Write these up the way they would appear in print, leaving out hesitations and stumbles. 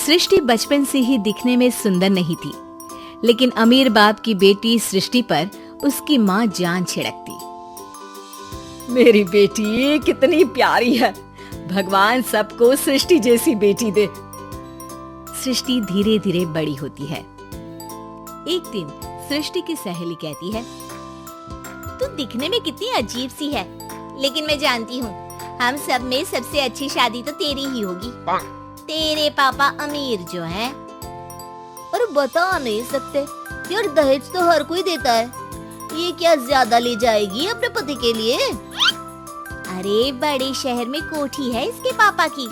सृष्टि बचपन से ही दिखने में सुंदर नहीं थी, लेकिन अमीर बाप की बेटी सृष्टि पर उसकी माँ जान छिड़कती। मेरी बेटी कितनी प्यारी है, भगवान सबको सृष्टि जैसी बेटी दे। सृष्टि धीरे धीरे बड़ी होती है। एक दिन सृष्टि की सहेली कहती है, तू दिखने में कितनी अजीब सी है, लेकिन मैं जानती हूँ हम सब में सबसे अच्छी शादी तो तेरी ही होगी। तेरे पापा अमीर जो हैं। और बता नहीं सकते यार, दहेज तो हर कोई देता है, ये क्या ज्यादा ले जाएगी अपने पति के लिए? अरे बड़े शहर में कोठी है इसके पापा की।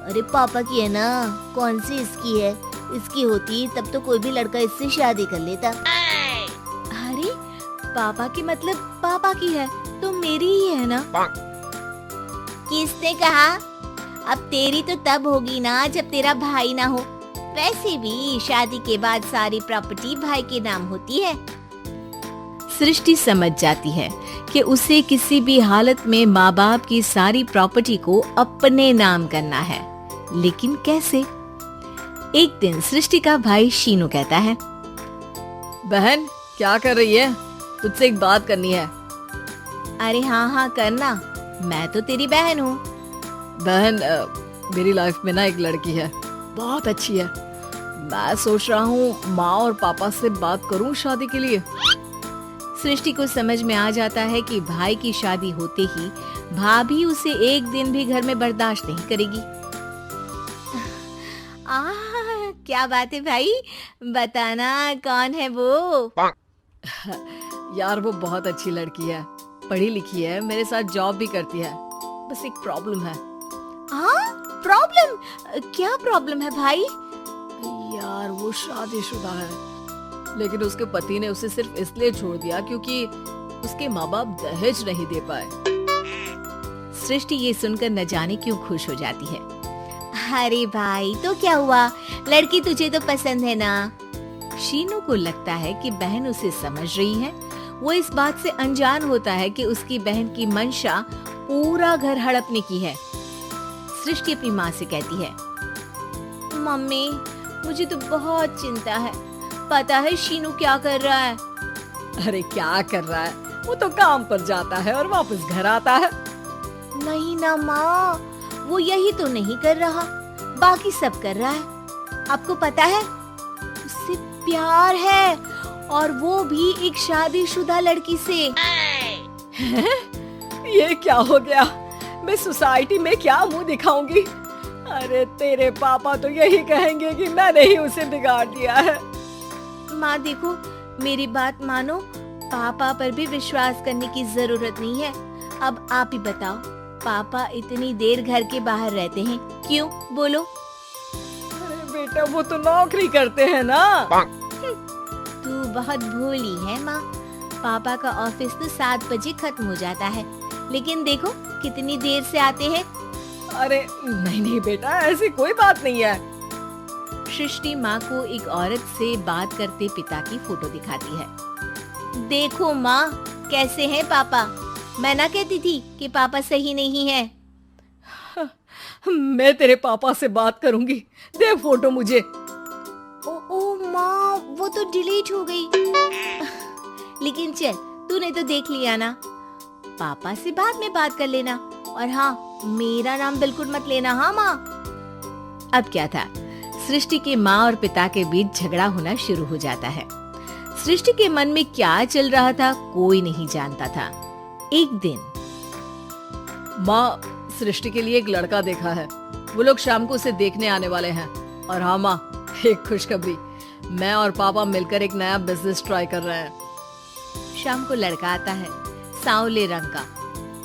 अरे पापा की है ना, कौन सी इसकी है? इसकी होती तब तो कोई भी लड़का इससे शादी कर लेता। अरे पापा की मतलब पापा की है तो मेरी ही है ना? किसने कहा? अब तेरी तो तब होगी ना जब तेरा भाई ना हो। वैसे भी शादी के बाद सारी प्रॉपर्टी भाई के नाम होती है। सृष्टि समझ जाती है कि उसे किसी भी हालत में माँ बाप की सारी प्रॉपर्टी को अपने नाम करना है, लेकिन कैसे? एक दिन सृष्टि का भाई शीनू कहता है, बहन क्या कर रही है? तुझसे एक बात करनी है। अरे हाँ करना, मैं तो तेरी बहन हूँ। बहन मेरी लाइफ में ना एक लड़की है, बहुत अच्छी है। मैं सोच रहा हूँ माँ और पापा से बात करूँ शादी के लिए। सृष्टि को समझ में आ जाता है कि भाई की शादी होते ही भाभी उसे एक दिन भी घर में बर्दाश्त नहीं करेगी। क्या बात है भाई, बताना कौन है वो? यार वो बहुत अच्छी लड़की है, पढ़ी लिखी है, मेरे साथ जॉब भी करती है। बस एक प्रॉब्लम है। प्रॉब्लम? क्या प्रॉब्लम है भाई? यार वो शादीशुदा है, लेकिन उसके पति ने उसे सिर्फ इसलिए छोड़ दिया क्योंकि उसके माँ बाप दहेज नहीं दे पाए। सृष्टि ये सुनकर न जाने क्यों खुश हो जाती है। अरे भाई तो क्या हुआ, लड़की तुझे तो पसंद है ना? शीनू को लगता है कि बहन उसे समझ रही है। वो इस बात से अनजान होता है कि उसकी बहन की मंशा पूरा घर हड़पने की है। सृष्टि अपनी माँ से कहती है, मम्मी मुझे तो बहुत चिंता है, पता है शीनू क्या कर रहा है? अरे क्या कर रहा है, वो तो काम पर जाता है और वापस घर आता है। नहीं ना माँ, वो यही तो नहीं कर रहा, बाकी सब कर रहा है। आपको पता है उससे प्यार है, और वो भी एक शादीशुदा लड़की से। ये क्या हो गया, मैं सोसाइटी में क्या मुंह दिखाऊंगी? अरे तेरे पापा तो यही कहेंगे कि मैंने ही उसे बिगाड़ दिया है। माँ देखो, मेरी बात मानो, पापा पर भी विश्वास करने की जरूरत नहीं है। अब आप ही बताओ, पापा इतनी देर घर के बाहर रहते हैं क्यों? बोलो। अरे बेटा वो तो नौकरी करते हैं ना। तू बहुत भोली है माँ, पापा का ऑफिस तो 7 बजे खत्म हो जाता है, लेकिन देखो कितनी देर से आते हैं। अरे नहीं बेटा, ऐसी कोई बात नहीं है। सृष्टि माँ को एक औरत से बात करते पिता की फोटो दिखाती है। देखो माँ कैसे हैं पापा, मैं ना कहती थी कि पापा सही नहीं है। मैं तेरे पापा से बात करूंगी, दे फोटो मुझे। ओ माँ, वो तो डिलीट हो गई। लेकिन चल, तूने तो देख लिया ना, पापा से बाद में बात कर लेना। और हाँ, मेरा नाम बिल्कुल मत लेना। हाँ माँ। अब क्या था, सृष्टि के माँ और पिता के बीच झगड़ा होना शुरू हो जाता है। सृष्टि के मन में क्या चल रहा था कोई नहीं जानता था। एक दिन, माँ सृष्टि के लिए एक लड़का देखा है, वो लोग शाम को उसे देखने आने वाले हैं। और हाँ माँ, एक खुशखबरी, मैं और पापा मिलकर एक नया बिजनेस ट्राई कर रहे हैं। शाम को लड़का आता है, सांवले रंग का।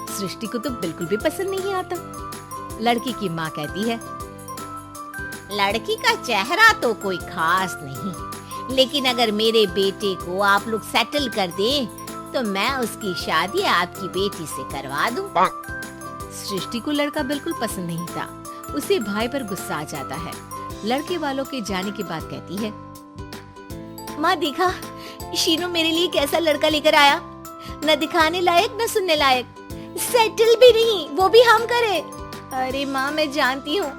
सृष्टि को तो बिल्कुल भी पसंद नहीं आता। लड़की की माँ कहती है, लड़की का चेहरा तो कोई खास नहीं, लेकिन अगर मेरे बेटे को आप लोग सेटल कर दें तो मैं उसकी शादी आपकी बेटी से करवा दूं। सृष्टि को लड़का बिल्कुल पसंद नहीं था। उसे भाई पर गुस्सा आ जाता है। लड़के वालों के जाने के बाद कहती है, माँ देखा शीनू मेरे लिए कैसा लड़का लेकर आया, न दिखाने लायक न सुनने लायक, सेटल भी नहीं, वो भी हम करे। अरे माँ मैं जानती हूँ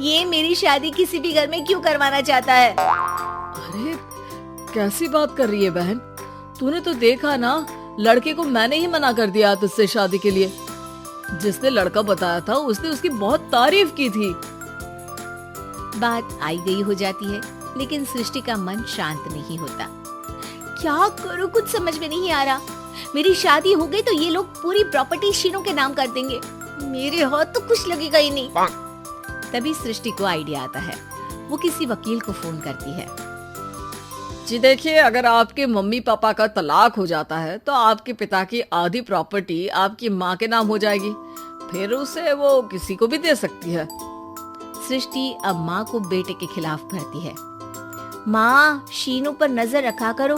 ये मेरी शादी किसी भी घर में क्यों करवाना चाहता है? अरे कैसी बात कर रही है बहन, तूने तो देखा ना, लड़के को मैंने ही मना कर दिया तुझसे शादी के लिए। जिसने लड़का बताया था उसने उसकी बहुत तारीफ की थी। बात आई गई हो जाती है, लेकिन सृष्टि का मन शांत नहीं होता। क्या करूं, कुछ समझ में नहीं आ रहा। मेरी शादी हो गई तो ये लोग पूरी प्रॉपर्टी शीनू के नाम कर देंगे। मेरे हाथ तो कुछ लगेगा ही नहीं। तभी सृष्टि को आइडिया आता है। वो किसी वकील को फोन करती है। जी देखिए, अगर आपके मम्मी पापा का तलाक हो जाता है तो आपके पिता की आधी प्रॉपर्टी आपकी माँ के नाम हो जाएगी, फिर उसे वो किसी को भी दे सकती है। सृष्टि अब माँ को बेटे के खिलाफ भरती है। माँ, शीनू पर नजर रखा करो।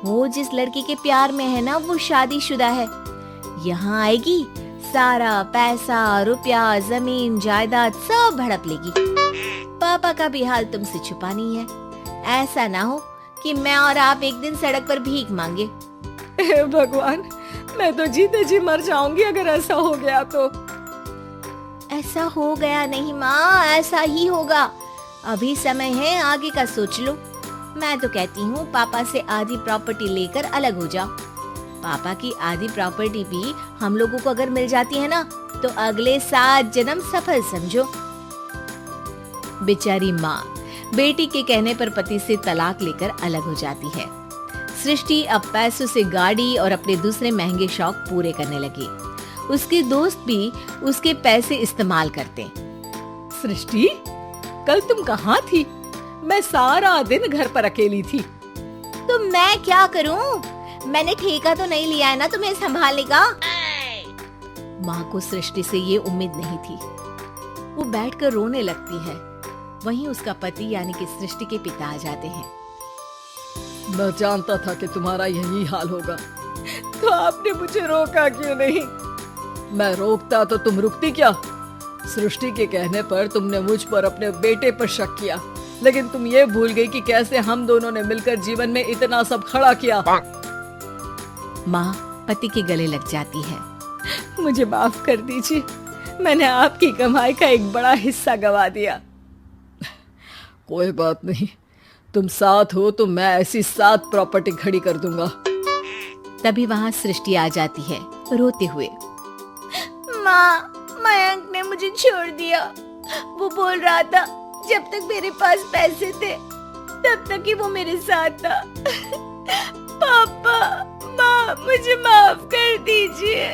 वो जिस लड़की के प्यार में है ना, वो शादीशुदा है। यहाँ आएगी, सारा पैसा, रुपया, जमीन, जायदाद सब हड़प लेगी। पापा का भी हाल तुमसे छुपा नहीं है। ऐसा ना हो कि मैं और आप एक दिन सड़क पर भीख मांगे। हे भगवान, मैं तो जीते जी मर जाऊंगी अगर ऐसा हो गया तो। ऐसा हो गया नहीं माँ, ऐसा ही होगा। अभी समय है, आगे का सोच लो। मैं तो कहती हूँ पापा से आधी प्रॉपर्टी लेकर अलग हो जाओ। पापा की आधी प्रॉपर्टी भी हम लोगों को अगर मिल जाती है ना, तो अगले 7 जन्म सफल समझो। बेचारी माँ बेटी के कहने पर पति से तलाक लेकर अलग हो जाती है। सृष्टि अब पैसों से गाड़ी और अपने दूसरे महंगे शौक पूरे करने लगी। उसके दोस्त भी उसके पैसे इस्तेमाल करते। सृष्टि, कल तुम कहाँ थी? मैं सारा दिन घर पर अकेली थी। तो मैं क्या करूं? मैंने ठेका तो नहीं लिया है ना तुम्हें संभालने का। माँ को सृष्टि से ये उम्मीद नहीं थी। वो बैठकर रोने लगती है। वहीं उसका पति यानी कि सृष्टि के पिता आ जाते हैं। मैं जानता था कि तुम्हारा यही हाल होगा, तो आपने मुझे रोका क्यों नहीं? मैं रोकता तो तुम रुकती क्या? सृष्टि के कहने पर तुमने मुझ पर अपने बेटे पर शक किया, लेकिन तुम ये भूल गई कि कैसे हम दोनों ने मिलकर जीवन में इतना सब खड़ा किया। माँ पति के गले लग जाती है। मुझे माफ कर दीजिए, मैंने आपकी कमाई का एक बड़ा हिस्सा गवा दिया। कोई बात नहीं, तुम साथ हो तो मैं ऐसी 7 प्रॉपर्टी खड़ी कर दूंगा। तभी वहाँ सृष्टि आ जाती है रोते हुए। माँ, मयंक ने मुझे छोड़ दिया। वो बोल रहा था जब तक मेरे पास पैसे थे तब तक ही वो मेरे साथ था। पापा, माँ, मुझे माफ कर दीजिए।